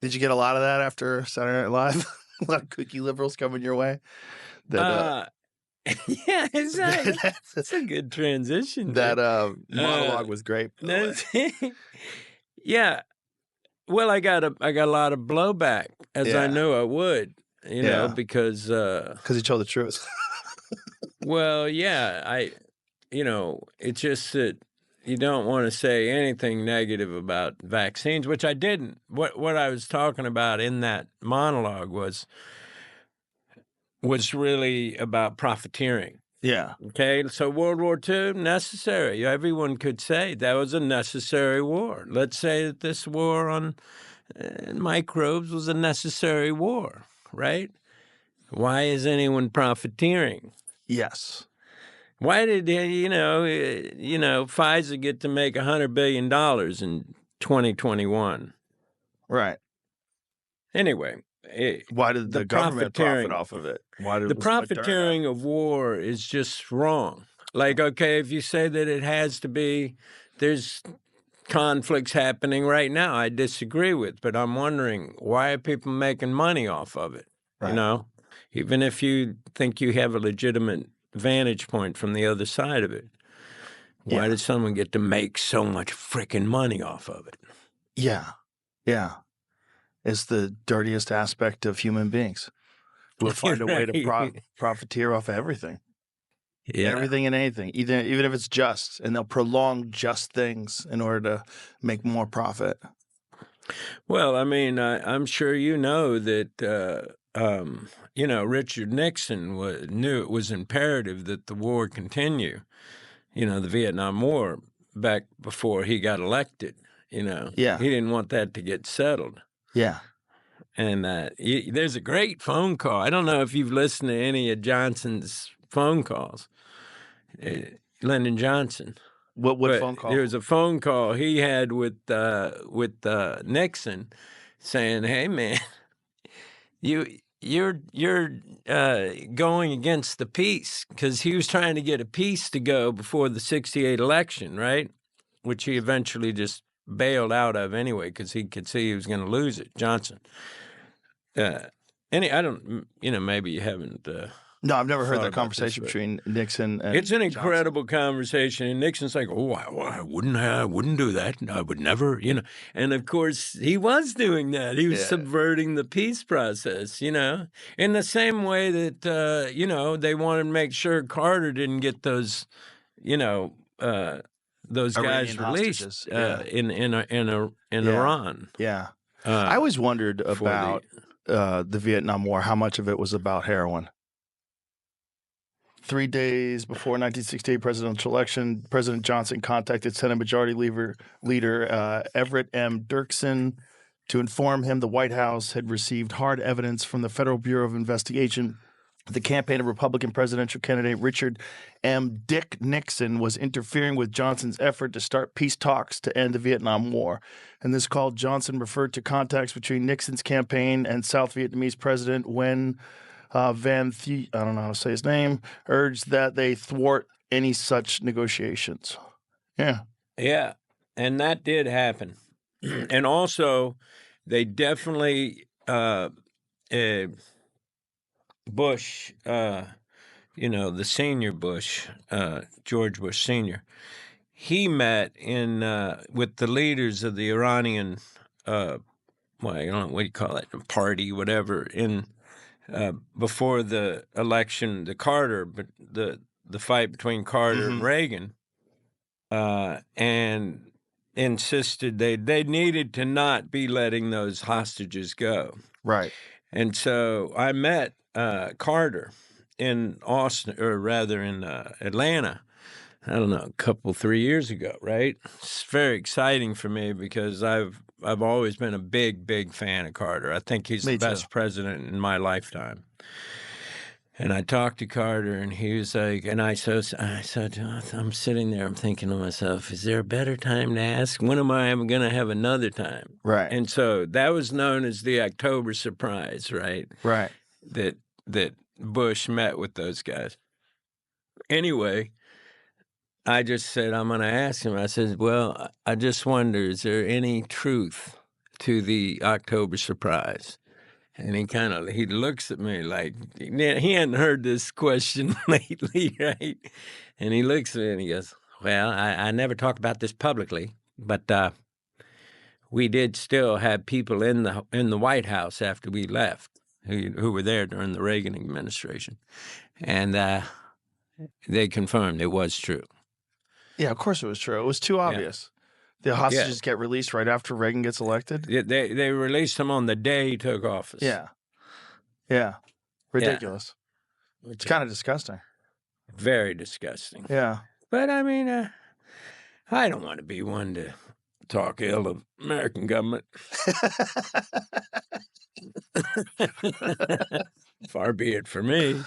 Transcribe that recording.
Did you get a lot of that after Saturday Night Live? A lot of kooky liberals coming your way? That, Yeah, it's a good transition. that monologue was great, by the way. Yeah. Well, I got a lot of blowback, as I Yeah. knew I would, you know, Yeah. because Because he told the truth. well, yeah, it's just that you don't want to say anything negative about vaccines, which I didn't. What I was talking about in that monologue was really about profiteering. Yeah. Okay, so World War II, necessary. Everyone could say that was a necessary war. Let's say that this war on microbes was a necessary war, right? Why is anyone profiteering? Yes. Why did Pfizer get to make $100 billion in 2021? Right. Anyway, Why did the government profit off of it? The profiteering of war is just wrong. Like, okay, if you say that it has to be, there's conflicts happening right now I disagree with, but I'm wondering, why are people making money off of it? Right. You know, even if you think you have a legitimate vantage point from the other side of it, why does someone get to make so much freaking money off of it? Yeah. Yeah. It's the dirtiest aspect of human beings. We'll find a way to profiteer off of everything. Yeah. Everything and anything, even if it's just, and they'll prolong just things in order to make more profit. Well, I mean, I'm sure you know that, Richard Nixon knew it was imperative that the war continue, the Vietnam War, back before he got elected, Yeah. He didn't want that to get settled. Yeah. And there's a great phone call. I don't know if you've listened to any of Johnson's phone calls, Lyndon Johnson. What phone call? There was a phone call he had with Nixon, saying, "Hey man, you're going against the peace," because he was trying to get a peace to go before the '68 election, right? Which he eventually just bailed out of anyway because he could see he was going to lose it, Johnson. I don't, maybe you haven't. No, I've never heard that conversation between Nixon and it's an incredible conversation, and Nixon's like, "Oh, I wouldn't do that. I would never, And of course, he was doing that. He was subverting the peace process, in the same way that they wanted to make sure Carter didn't get those, those guys released in Iran. Yeah, I always wondered about the Vietnam War, how much of it was about heroin. 3 days before 1968 presidential election, President Johnson contacted Senate Majority Leader Everett M. Dirksen to inform him the White House had received hard evidence from the Federal Bureau of Investigation. The campaign of Republican presidential candidate Richard M. Dick Nixon was interfering with Johnson's effort to start peace talks to end the Vietnam War. In this call, Johnson referred to contacts between Nixon's campaign and South Vietnamese President Nguyen Van Thuy, I don't know how to say his name, urged that they thwart any such negotiations. Yeah. Yeah, and that did happen. And also, they definitely, Bush, the senior Bush, George Bush Sr., he met with the leaders of the Iranian, I don't know, what do you call it, party, whatever, before the election, the fight between Carter and Reagan, and insisted they needed to not be letting those hostages go. Right. And so I met Carter in Austin, or rather in Atlanta, I don't know, 3 years ago, right? It's very exciting for me because I've always been a big fan of Carter. I think he's the best president in my lifetime. And I talked to Carter, and he was like, and I said, I'm sitting there, I'm thinking to myself, is there a better time to ask? When am I going to have another time? Right. And so that was known as the October surprise, right? Right. That Bush met with those guys. Anyway, I just said, I'm going to ask him. I said, well, I just wonder, is there any truth to the October surprise. And he looks at me like he hadn't heard this question lately, right? And he looks at me and he goes, well, I never talked about this publicly, but we did still have people in the White House after we left who were there during the Reagan administration. And they confirmed it was true. Yeah, of course it was true. It was too obvious. The hostages get released right after Reagan gets elected. They released them on the day he took office. Yeah. Ridiculous. Yeah. It's kind of disgusting. Very disgusting. Yeah. But I mean, I don't want to be one to talk ill of American government. Far be it for me.